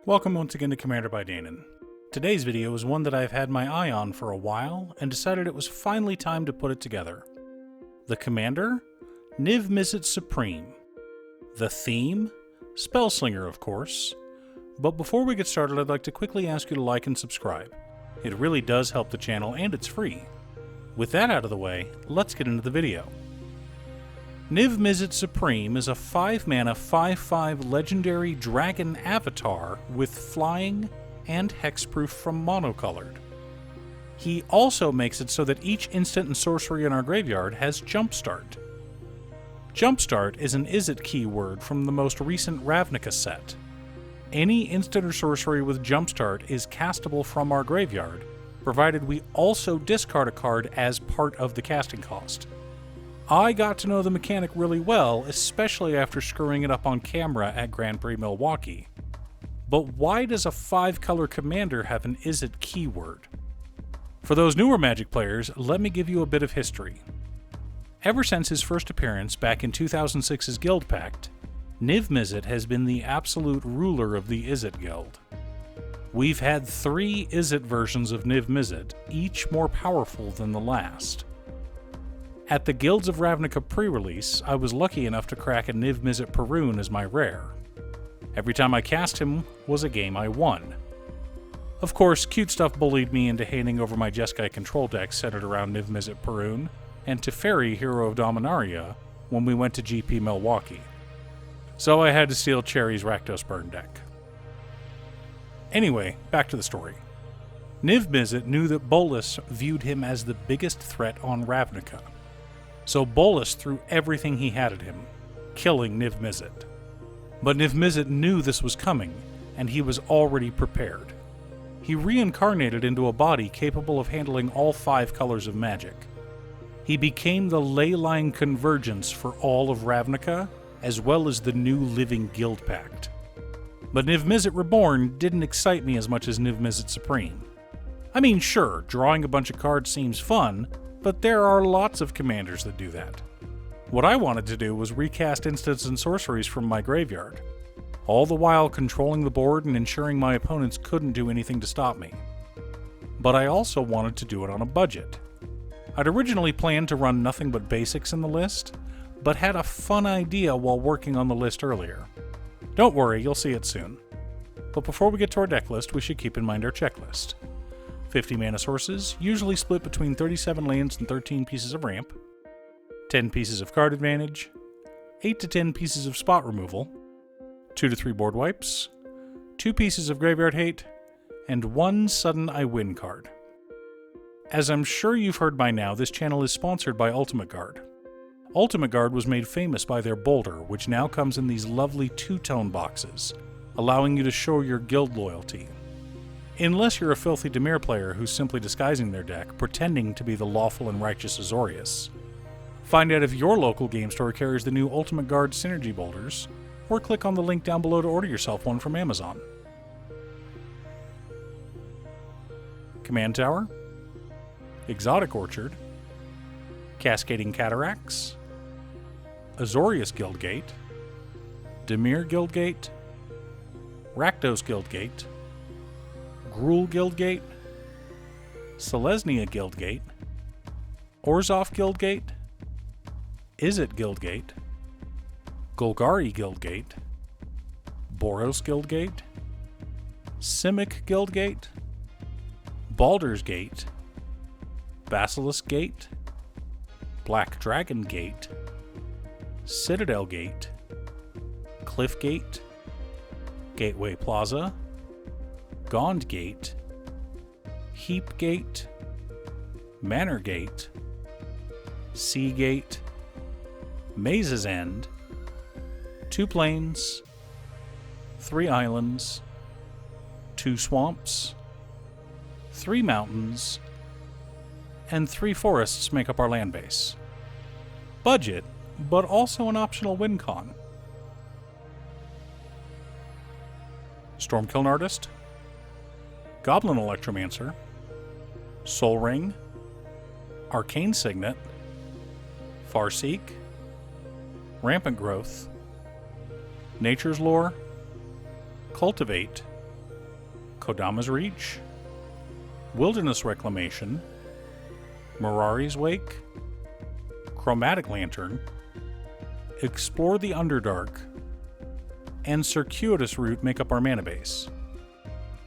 Welcome once again to Commander by Danon. Today's video is one that I've had my eye on for a while and decided it was finally time to put it together. The commander? Mizzet Supreme. The theme? Spellslinger, of course. But before we get started, I'd like to quickly ask you to like and subscribe. It really does help the channel and it's free. With that out of the way, let's get into the video. Mizzet Supreme is a 5-mana 5/5 legendary dragon avatar with flying and hexproof from monocolored. He also makes it so that each instant and sorcery in our graveyard has Jumpstart. Jumpstart is an Mizzet keyword from the most recent Ravnica set. Any instant or sorcery with Jumpstart is castable from our graveyard, provided we also discard a card as part of the casting cost. I got to know the mechanic really well, especially after screwing it up on camera at Grand Prix Milwaukee. But why does a 5-color commander have an Mizzet keyword? For those newer Magic players, let me give you a bit of history. Ever since his first appearance back in 2006's Guild Pact, Mizzet has been the absolute ruler of the Mizzet Guild. We've had 3 Mizzet versions of Mizzet, each more powerful than the last. At the Guilds of Ravnica pre-release, I was lucky enough to crack a Mizzet Perun as my rare. Every time I cast him was a game I won. Of course, Cute Stuff bullied me into hating over my Jeskai control deck centered around Mizzet Perun and Teferi, Hero of Dominaria, when we went to GP Milwaukee. So I had to steal Cherry's Rakdos Burn deck. Anyway, back to the story. Mizzet knew that Bolas viewed him as the biggest threat on Ravnica. So Bolas threw everything he had at him, killing Mizzet. But Mizzet knew this was coming, and he was already prepared. He reincarnated into a body capable of handling all 5 colors of magic. He became the leyline convergence for all of Ravnica, as well as the new living Guild Pact. But Mizzet Reborn didn't excite me as much as Mizzet Supreme. I mean, sure, drawing a bunch of cards seems fun, but there are lots of commanders that do that. What I wanted to do was recast instants and sorceries from my graveyard, all the while controlling the board and ensuring my opponents couldn't do anything to stop me. But I also wanted to do it on a budget. I'd originally planned to run nothing but basics in the list, but had a fun idea while working on the list earlier. Don't worry, you'll see it soon. But before we get to our deck list, we should keep in mind our checklist. 50 mana sources, usually split between 37 lands and 13 pieces of ramp, 10 pieces of card advantage, 8 to 10 pieces of spot removal, 2 to 3 board wipes, 2 pieces of graveyard hate, and 1 sudden I win card. As I'm sure you've heard by now, this channel is sponsored by Ultimate Guard. Ultimate Guard was made famous by their Boulder, which now comes in these lovely 2-tone boxes, allowing you to show your guild loyalty. Unless you're a filthy Dimir player who's simply disguising their deck, pretending to be the lawful and righteous Azorius. Find out if your local game store carries the new Ultimate Guard Synergy Boulders, or click on the link down below to order yourself one from Amazon. Command Tower, Exotic Orchard, Cascading Cataracts, Azorius Guildgate, Dimir Guildgate, Rakdos Guildgate, Gruul Guildgate, Selesnya Guildgate, Orzhov Guildgate, Mizzet Guildgate, Golgari Guildgate, Boros Guildgate, Simic Guildgate, Baldur's Gate, Basilisk Gate, Black Dragon Gate, Citadel Gate, Cliff Gate, Gateway Plaza, Gond Gate, Heap Gate, Manor Gate, Sea Gate, Maze's End, 2 plains, 3 islands, 2 swamps, 3 mountains, and 3 forests make up our land base. Budget, but also an optional win con. Stormkiln Artist, Goblin Electromancer, Soul Ring, Arcane Signet, Farseek, Rampant Growth, Nature's Lore, Cultivate, Kodama's Reach, Wilderness Reclamation, Mirari's Wake, Chromatic Lantern, Explore the Underdark, and Circuitous Route make up our mana base.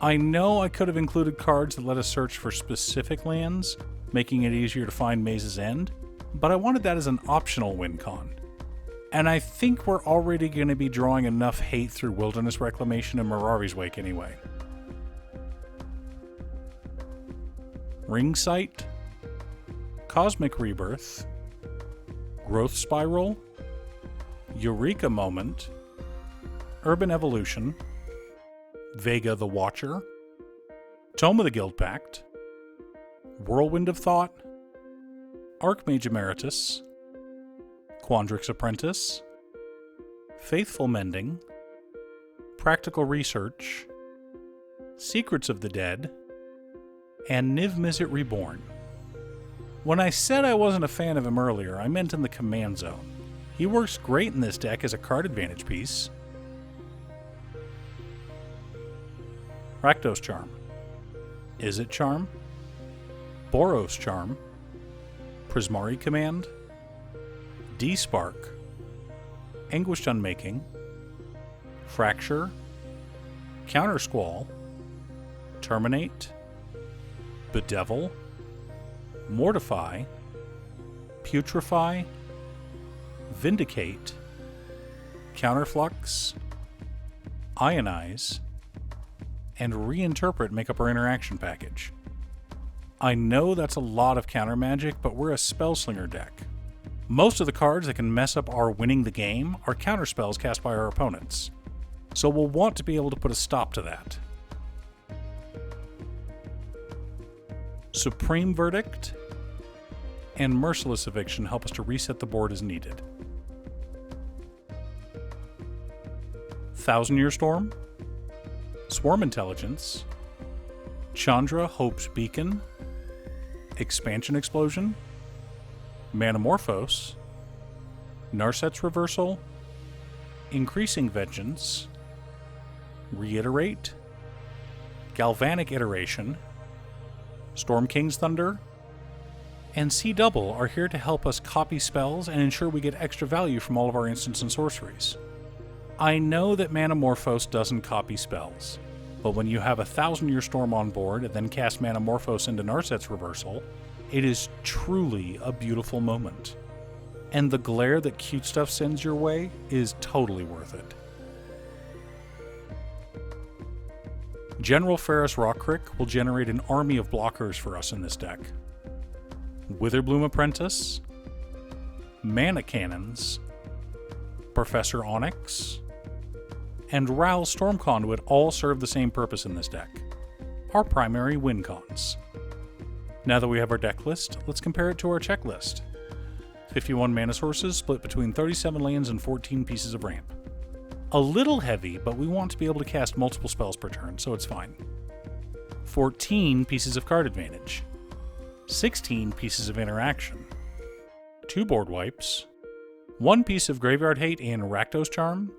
I know I could have included cards that let us search for specific lands, making it easier to find Maze's End, but I wanted that as an optional win con. And I think we're already going to be drawing enough hate through Wilderness Reclamation and Mirari's Wake anyway. Ring Sight, Cosmic Rebirth, Growth Spiral, Eureka Moment, Urban Evolution, Vega the Watcher, Tome of the Guild Pact, Whirlwind of Thought, Archmage Emeritus, Quandrix Apprentice, Faithful Mending, Practical Research, Secrets of the Dead, and Niv Mizzet Reborn. When I said I wasn't a fan of him earlier, I meant in the command zone. He works great in this deck as a card advantage piece. Rakdos Charm, Izzet Charm, Boros Charm, Prismari Command, D-Spark, Anguished Unmaking, Fracture, Counter Squall, Terminate, Bedevil, Mortify, Putrefy, Vindicate, Counterflux, Ionize, and Reinterpret make up our interaction package. I know that's a lot of counter magic, but we're a Spellslinger deck. Most of the cards that can mess up our winning the game are counterspells cast by our opponents, so we'll want to be able to put a stop to that. Supreme Verdict and Merciless Eviction help us to reset the board as needed. Thousand Year Storm, Swarm Intelligence, Chandra Hope's Beacon, Expansion Explosion, Manamorphose, Narset's Reversal, Increasing Vengeance, Reiterate, Galvanic Iteration, Storm King's Thunder, and Sea Double are here to help us copy spells and ensure we get extra value from all of our instants and sorceries. I know that Manamorphose doesn't copy spells, but when you have a 1,000 Year Storm on board and then cast Manamorphose into Narset's Reversal, it is truly a beautiful moment. And the glare that Cute Stuff sends your way is totally worth it. General Ferrous Rockcrick will generate an army of blockers for us in this deck. Witherbloom Apprentice, Mana Cannons, Professor Onyx, and Ral Storm Conduit all serve the same purpose in this deck, our primary win cons. Now that we have our deck list, let's compare it to our checklist. 51 mana sources split between 37 lands and 14 pieces of ramp. A little heavy, but we want to be able to cast multiple spells per turn, so it's fine. 14 pieces of card advantage. 16 pieces of interaction. 2 board wipes. 1 piece of Graveyard Hate in Rakdos Charm.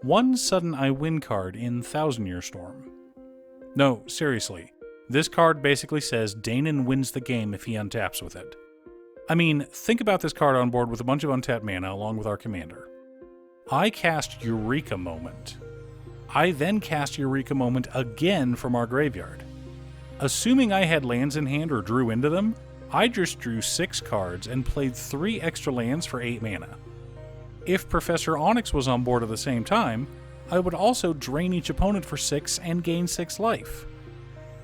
1 Sudden I Win card in Thousand Year Storm. No, seriously. This card basically says Danon wins the game if he untaps with it. I mean, think about this card on board with a bunch of untapped mana along with our commander. I cast Eureka Moment. I then cast Eureka Moment again from our graveyard. Assuming I had lands in hand or drew into them, I just drew 6 cards and played 3 extra lands for 8 mana. If Professor Onyx was on board at the same time, I would also drain each opponent for 6 and gain 6 life.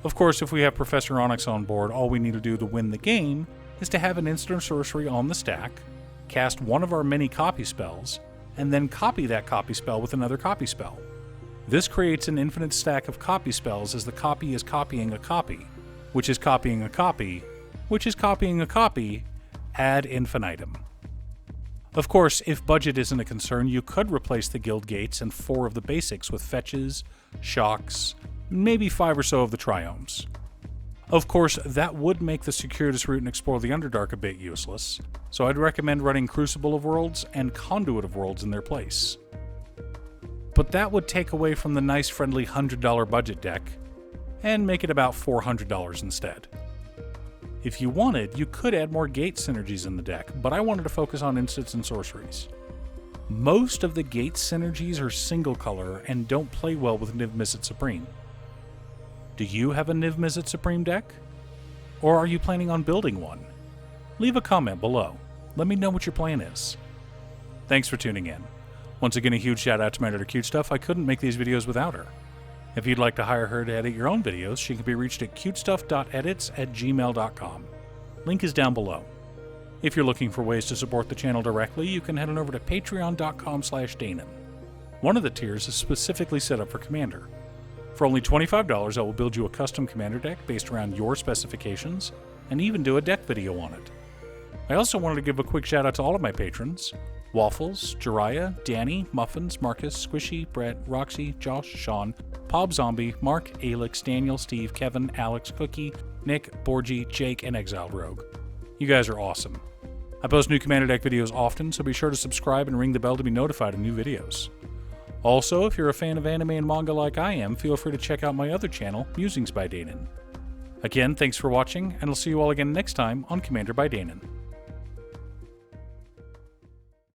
Of course, if we have Professor Onyx on board, all we need to do to win the game is to have an instant sorcery on the stack, cast one of our many copy spells, and then copy that copy spell with another copy spell. This creates an infinite stack of copy spells as the copy is copying a copy, which is copying a copy, which is copying a copy, ad infinitum. Of course, if budget isn't a concern, you could replace the guild gates and 4 of the basics with fetches, shocks, maybe 5 or so of the triomes. Of course, that would make the Circuitous Route and Explore the Underdark a bit useless, so I'd recommend running Crucible of Worlds and Conduit of Worlds in their place. But that would take away from the nice friendly $100 budget deck, and make it about $400 instead. If you wanted, you could add more gate synergies in the deck, but I wanted to focus on instants and sorceries. Most of the gate synergies are single color and don't play well with Niv Mizzet Supreme. Do you have a Niv Mizzet Supreme deck? Or are you planning on building one? Leave a comment below. Let me know what your plan is. Thanks for tuning in. Once again, a huge shout out to my editor Cute Stuff. I couldn't make these videos without her. If you'd like to hire her to edit your own videos, she can be reached at cutestuff.edits@gmail.com. Link is down below. If you're looking for ways to support the channel directly, you can head on over to patreon.com/Danon. One of the tiers is specifically set up for Commander. For only $25, I will build you a custom Commander deck based around your specifications, and even do a deck video on it. I also wanted to give a quick shout out to all of my patrons: Waffles, Jiraiya, Danny, Muffins, Marcus, Squishy, Brett, Roxy, Josh, Sean, Pob Zombie, Mark, Alex, Daniel, Steve, Kevin, Alex, Cookie, Nick, Borgie, Jake, and Exiled Rogue. You guys are awesome. I post new Commander deck videos often, so be sure to subscribe and ring the bell to be notified of new videos. Also, if you're a fan of anime and manga like I am, feel free to check out my other channel, Musings by Danon. Again, thanks for watching, and I'll see you all again next time on Commander by Danon.